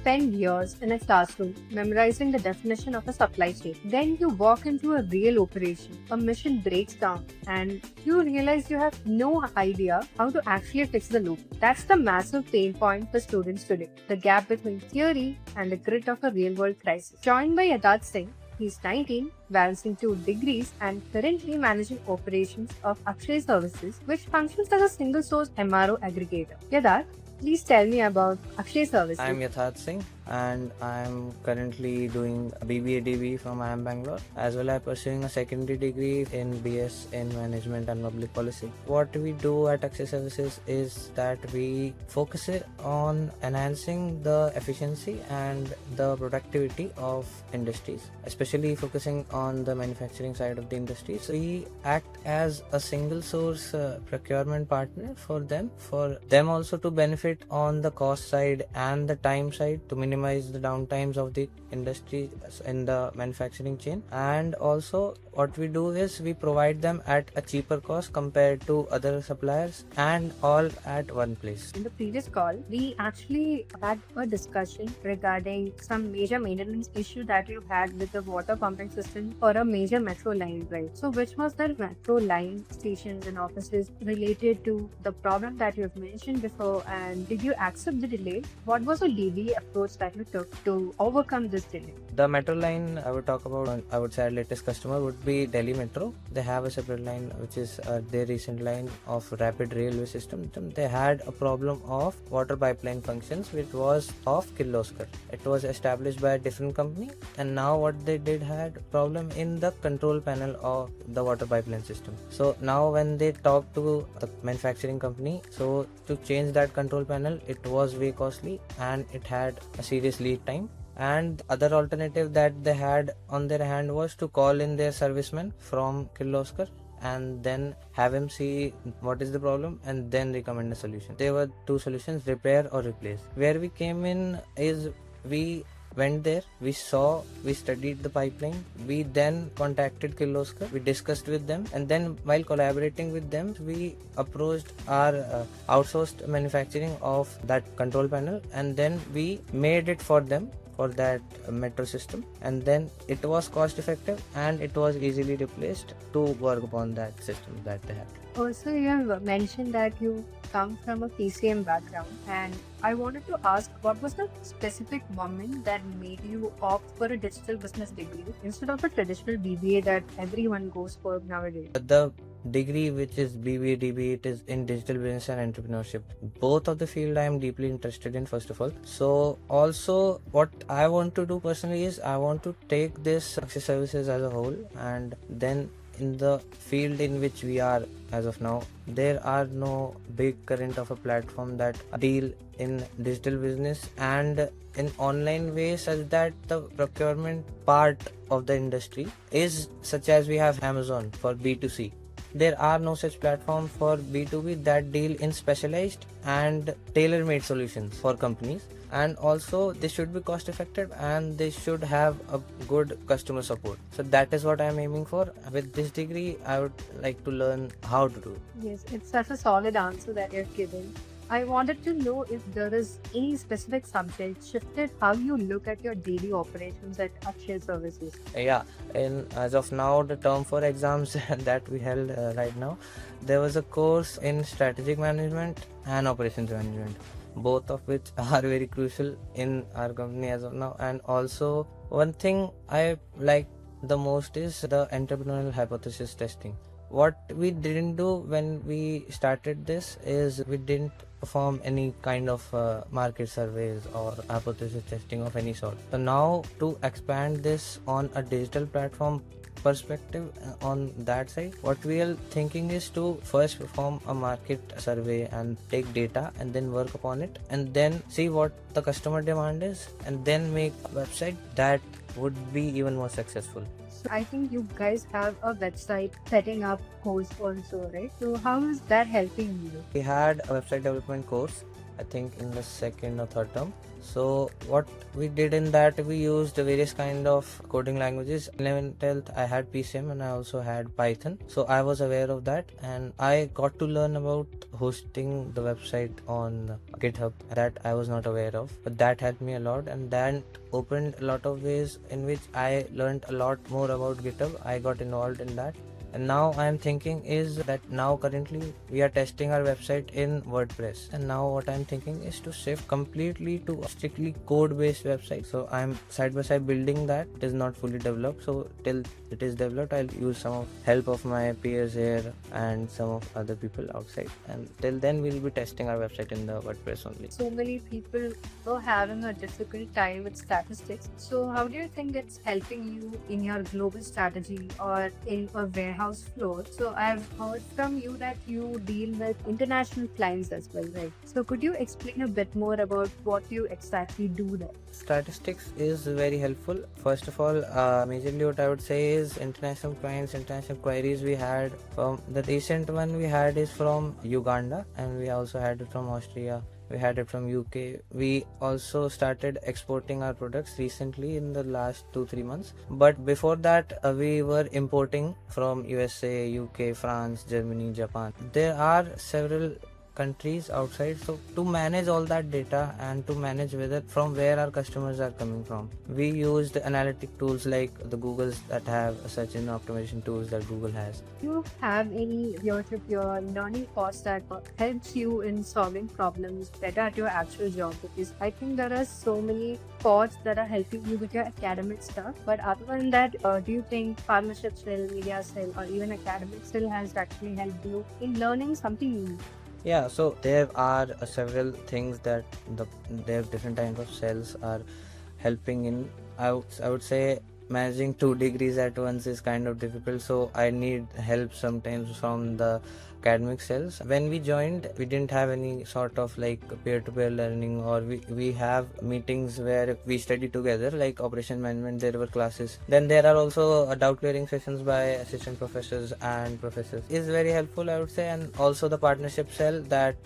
spend years in a classroom memorizing the definition of a supply chain. Then you walk into a real operation, a mission breaks down, and you realize you have no idea how to actually fix the loop. That's the massive pain point for students today, the gap between theory and the grit of a real world crisis. Joined by Yatharth Singh, he's 19, balancing 2 degrees, and currently managing operations of Akshay Services, which functions as a single source MRO aggregator. Yatharth, please tell me about Akshay Services. I'm Yatharth Singh and I'm currently doing BBA DBE from IIM Bangalore, as well as pursuing a secondary degree in BS in Management and Public Policy. What we do at Akshay Services is that we focus it on enhancing the efficiency and the productivity of industries, especially focusing on the manufacturing side of the industry. So we act as a single source procurement partner for them also to benefit on the cost side and the time side, to minimize the downtimes of the industry in the manufacturing chain. And also what we do is we provide them at a cheaper cost compared to other suppliers, and all at one place. In the previous call, we actually had a discussion regarding some major maintenance issue that you had with the water pumping system for a major metro line, right? So which was the metro line stations and offices related to the problem that you've mentioned before, and did you accept the delay? What was the DBE approach that you took to overcome this delay? The metro line I would talk about, I would say our latest customer would be Delhi Metro. They have a separate line which is their recent line of rapid railway system. They had a problem of water pipeline functions which was of Kirloskar. It was established by a different company, and now what they did had problem in the control panel of the water pipeline system. So now when they talked to the manufacturing company, so to change that control panel, it was way costly and it had a serious lead time. And other alternative that they had on their hand was to call in their serviceman from Kirloskar and then have him see what is the problem and then recommend a solution. There were two solutions: repair or replace. Where we came in is we went there, we studied the pipeline, we then contacted Kirloskar, we discussed with them, and then while collaborating with them, we approached our outsourced manufacturing of that control panel, and then we made it for them for that metro system, and then it was cost effective and it was easily replaced to work upon that system that they had. Also, you have mentioned that you come from a PCM background, and I wanted to ask, what was the specific moment that made you opt for a digital business degree instead of a traditional BBA that everyone goes for nowadays? The degree which is BBA DBE, it is in Digital Business and Entrepreneurship. Both of the field I am deeply interested in, first of all. So also what I want to do personally is I want to take this Akshay Services as a whole, and then in the field in which we are as of now, there are no big current of a platform that deal in digital business and in online way, such that the procurement part of the industry is such as we have Amazon for B2C. There are no such platform for B2B that deal in specialized and tailor-made solutions for companies. And also they should be cost effective and they should have a good customer support. So that is what I am aiming for. With this degree, I would like to learn how to do it. Yes, it's such a solid answer that you've given. I wanted to know if there is any specific subject shifted how you look at your daily operations at Akshay Services. Yeah, as of now, the term 4 exams that we held right now, there was a course in strategic management and operations management, both of which are very crucial in our company as of now. And also one thing I like the most is the entrepreneurial hypothesis testing. What we didn't do when we started this is we didn't perform any kind of market surveys or hypothesis testing of any sort. So now to expand this on a digital platform perspective on that side, what we are thinking is to first perform a market survey and take data and then work upon it and then see what the customer demand is and then make a website that would be even more successful. So I think you guys have a website setting up course also, right? So how is that helping you? We had a website development course, I think in the second or third term. So what we did in that, we used various kind of coding languages. 11th 12th I had PCM and I also had Python, so I was aware of that, and I got to learn about hosting the website on GitHub that I was not aware of, but that helped me a lot, and that opened a lot of ways in which I learned a lot more about GitHub. I got involved in that. And now I am thinking is that now currently we are testing our website in WordPress, and now what I'm thinking is to shift completely to a strictly code based website. So I'm side by side building that. It is not fully developed, so till it is developed I'll use some of help of my peers here and some of other people outside, and till then we'll be testing our website in the WordPress only. So many people are having a difficult time with statistics. So how do you think it's helping you in your global strategy or in a warehouse floor? So I've heard from you that you deal with international clients as well, right? So could you explain a bit more about what you exactly do there? Statistics is very helpful. First of all, majorly what I would say is international clients, international queries we had. The recent one we had is from Uganda, and we also had it from Austria. We had it from UK. We also started exporting our products recently in the last 2-3 months. But before that, we were importing from USA, UK, France, Germany, Japan. There are several countries outside, so to manage all that data and to manage whether from where our customers are coming from, we used analytic tools like the Googles that have search engine optimization tools that Google has. Do you have any peer-to-peer learning course that helps you in solving problems better at your actual job? Because I think there are so many courses that are helping you with your academic stuff, but other than that, do you think partnership skill, media skill, or even academic skill has actually helped you in learning something new? Yeah, so there are several things that there different kinds of cells are helping in. I would say managing 2 degrees at once is kind of difficult, so I need help sometimes from the academic cells. When we joined, we didn't have any sort of like peer-to-peer learning, or we have meetings where we study together, like operation management. There were classes. Then there are also doubt clearing sessions by assistant professors and professors. Is very helpful, I would say. And also the partnership cell that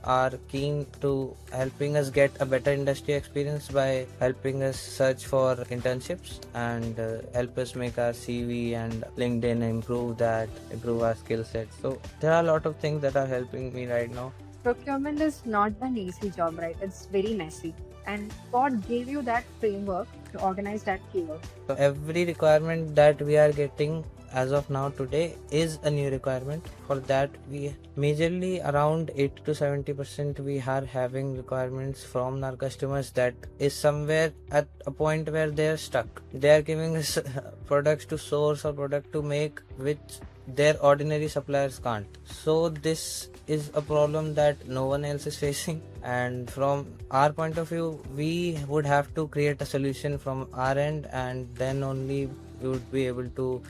are keen to helping us get a better industry experience by helping us search for internships and help us make our CV and LinkedIn improve our skill set. So there are a lot of things that are helping me right now. Procurement is not an easy job, right? It's very messy. And what gave you that framework to organize that chaos? So every requirement that we are getting as of now today is a new requirement. For that, we majorly around 80 to 70% we are having requirements from our customers that is somewhere at a point where they are stuck. They are giving us products to source or product to make which their ordinary suppliers can't. So this is a problem that no one else is facing, and from our point of view, we would have to create a solution from our end, and then only we would be able to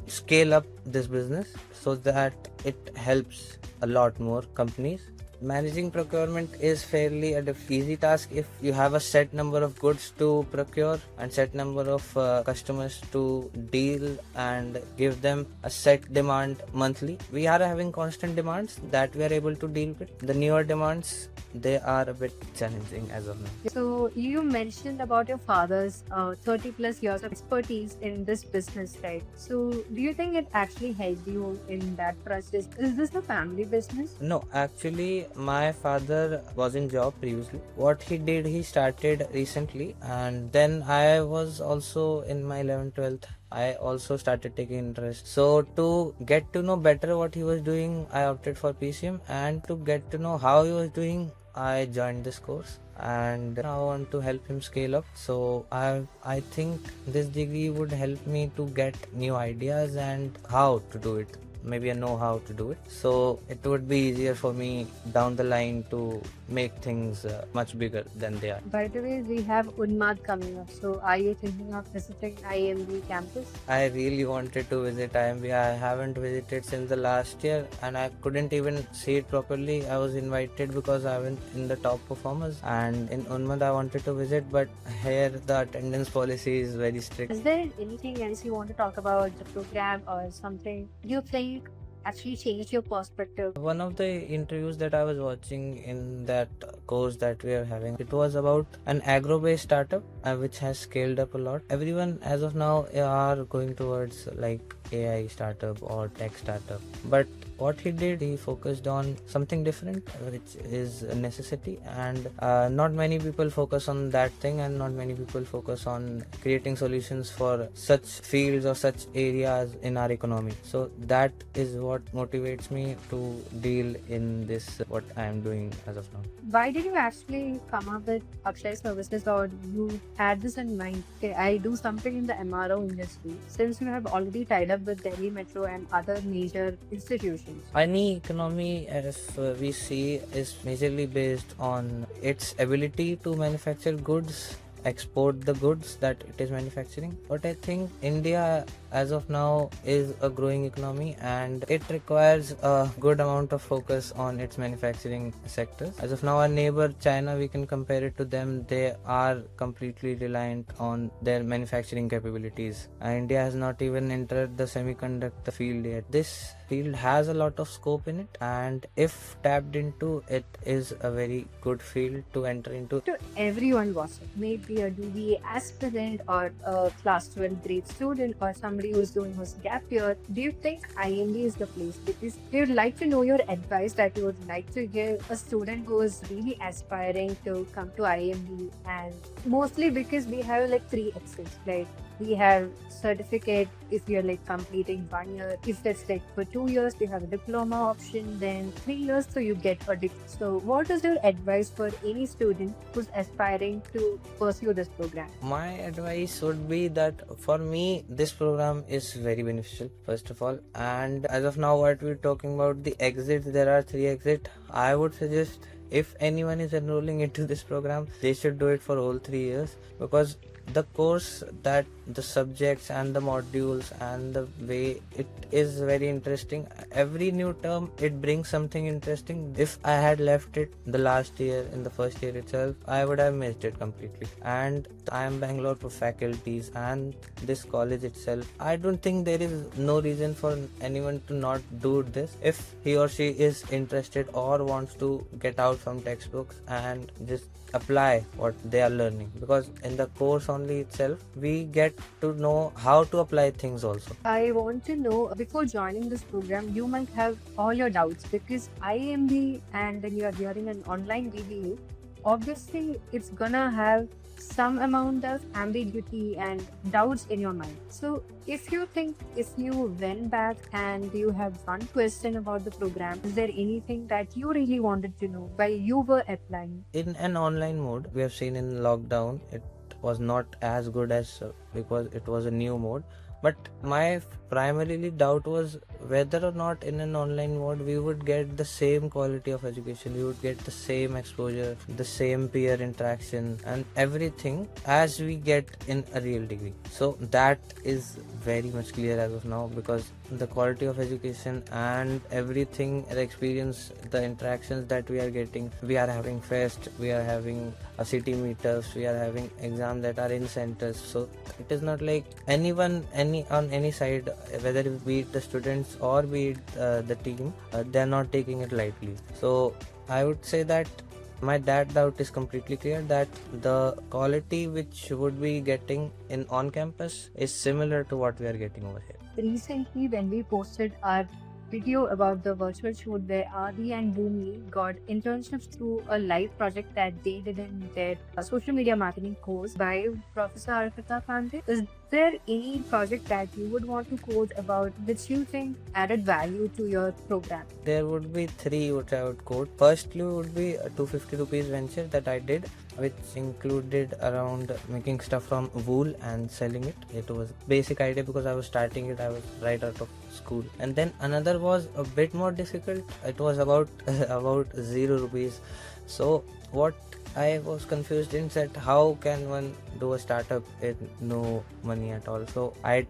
scale up this business so that it helps a lot more companies. Managing procurement is fairly a easy task if you have a set number of goods to procure and set number of customers to deal and give them a set demand monthly. We are having constant demands that we are able to deal with. The newer demands, they are a bit challenging as of now. So you mentioned about your father's 30 plus years of expertise in this business, right? So do you think it actually helped you in that process? Is this a family business? No, actually my father was in job previously. What he did, he started recently, and then I was also in my 11th 12th, I also started taking interest. So to get to know better what he was doing, I opted for PCM, and to get to know how he was doing, I joined this course, and now I want to help him scale up. So I think this degree would help me to get new ideas and how to do it. Maybe I know how to do it, so it would be easier for me down the line to make things much bigger than they are. By the way, we have Unmad coming up. So are you thinking of visiting IIMB campus? I really wanted to visit IIMB. I haven't visited since the last year, and I couldn't even see it properly. I was invited because I went in the top performers, and in Unmad I wanted to visit, but here the attendance policy is very strict. Is there anything else you want to talk about the program or something you think actually changed your perspective? One of the interviews that I was watching in that course that we are having, it was about an agro-based startup which has scaled up a lot. Everyone as of now are going towards like AI startup or tech startup, but what he did, he focused on something different, which is a necessity, and not many people focus on that thing, and not many people focus on creating solutions for such fields or such areas in our economy. So that is what motivates me to deal in this what I am doing as of now. Why did you actually come up with Akshay Services, or you had this in mind? Okay, I do something in the MRO industry, since you have already tied up with Delhi Metro and other major institutions. Any economy, if we see, is majorly based on its ability to manufacture goods, export the goods that it is manufacturing. But I think India as of now is a growing economy, and it requires a good amount of focus on its manufacturing sectors. As of now, our neighbor China, we can compare it to them. They are completely reliant on their manufacturing capabilities. India has not even entered the semiconductor field yet. This field has a lot of scope in it, and if tapped into, it is a very good field to enter into. To everyone watching, maybe a DBA aspirant or a class 12 grade student or somebody who's doing his gap year, do you think IIMB is the place? Because we would like to know your advice that you would like to give a student who is really aspiring to come to IIMB, and mostly because we have like 3 exits, like we have certificate if you're like completing 1 year. If that's like for 2 years, you have a diploma option, then 3 years, so you get a degree. So what is your advice for any student who's aspiring to pursue this program? My advice would be that for me, this program is very beneficial, first of all. And as of now, what we're talking about, the exits, there are 3 exits. I would suggest if anyone is enrolling into this program, they should do it for all 3 years, because the course, that the subjects and the modules and the way it is very interesting. Every new term, it brings something interesting. If I had left it the last year, in the first year itself, I would have missed it completely. And IIM Bangalore for faculties and this college itself, I don't think there is no reason for anyone to not do this if he or she is interested or wants to get out from textbooks and just apply what they are learning, because in the course only itself we get to know how to apply things also. I want to know, before joining this program, you might have all your doubts, because IIMB and then you are hearing an online BBA, obviously it's gonna have some amount of ambiguity and doubts in your mind. So if you think, if you went back and you have one question about the program, is there anything that you really wanted to know while you were applying? In an online mode, we have seen in lockdown, it was not as good as because it was a new mode. But my primarily doubt was whether or not in an online mode we would get the same quality of education, we would get the same exposure, the same peer interaction and everything as we get in a real degree. So that is very much clear as of now, because the quality of education and everything, the experience, the interactions that we are getting, we are having fest, we are having a city meetups, we are having exams that are in centers. So it is not like anyone, on any side, whether it be it the students or be it the team, they are not taking it lightly. So I would say that that doubt is completely clear, that the quality which would be getting in on campus is similar to what we are getting over here. Recently, when we posted our video about the virtual shoot where Adi and Bhumi got internships through a live project that they did in their social media marketing course by Professor Arpita Pandey, is there any project that you would want to quote about which you think added value to your program? There would be 3 which I would quote. Firstly would be a 250 rupees venture that I did, which included around making stuff from wool and selling it. It was basic idea because I was starting it, I was right out of school. And then another was a bit more difficult. It was about 0 rupees. So what I was confused in said, how can one do a startup with no money at all? So I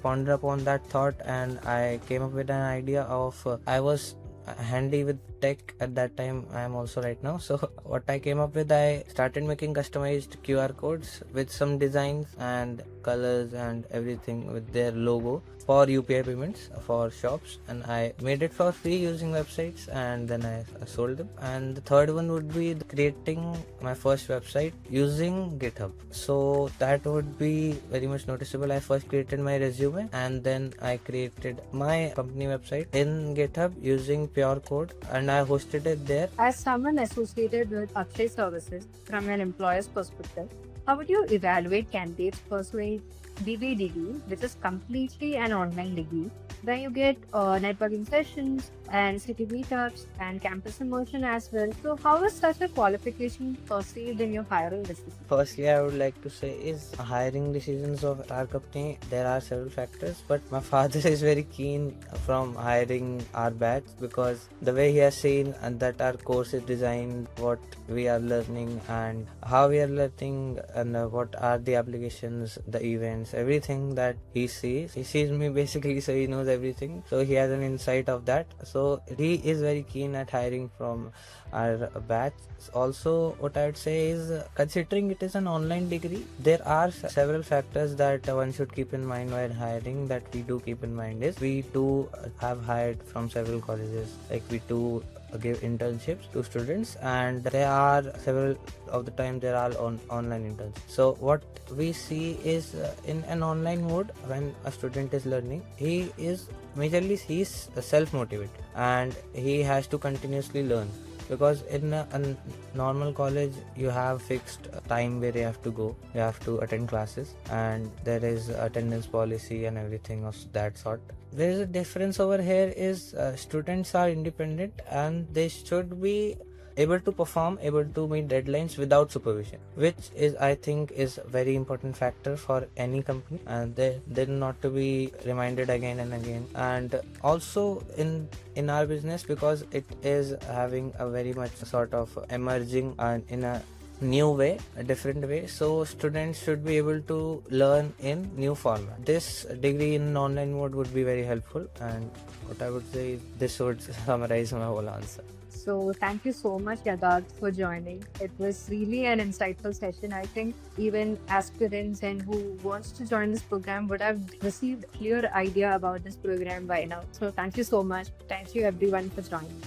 pondered upon that thought and I came up with an idea of I was handy with tech at that time. I am also right now. So what I came up with, I started making customized QR codes with some designs and colors and everything with their logo for UPI payments for shops, and I made it for free using websites, and then I sold them. And the third one would be creating my first website using GitHub. So that would be very much noticeable. I first created my resume, and then I created my company website in GitHub using pure code, and I hosted it there. As someone associated with Akshay Services from an employer's perspective, how would you evaluate candidates pursuing BBA degree, which is completely an online degree, where you get networking sessions and city meetups and campus immersion as well? So how is such a qualification perceived in your hiring decision? Firstly, I would like to say is hiring decisions of our company. There are several factors, but my father is very keen from hiring our batch because the way he has seen and that our course is designed, what we are learning and how we are learning, and what are the applications, the events, everything that he sees. He sees me basically, so he knows everything. So he has an insight of that. So he is very keen at hiring from our batch. Also, what I would say is, considering it is an online degree, there are several factors that one should keep in mind while hiring. That we do keep in mind is, we do have hired from several colleges, like we do give internships to students, and there are several of the time there are online interns. So what we see is, in an online mode, when a student is learning, he is self-motivated and he has to continuously learn, because in a normal college you have fixed time where you have to go, you have to attend classes, and there is attendance policy and everything of that sort. There is a difference over here is, students are independent and they should be able to perform, able to meet deadlines without supervision, which is, I think, is a very important factor for any company, and they're not to be reminded again and again. And also in our business, because it is having a very much sort of emerging and in a new way, a different way, so students should be able to learn in new format. This degree in online mode would be very helpful, and what I would say, this would summarize my whole answer. So thank you so much, Yatharth, for joining. It was really an insightful session. I think even aspirants and who wants to join this program would have received a clear idea about this program by now. So thank you so much. Thank you everyone for joining.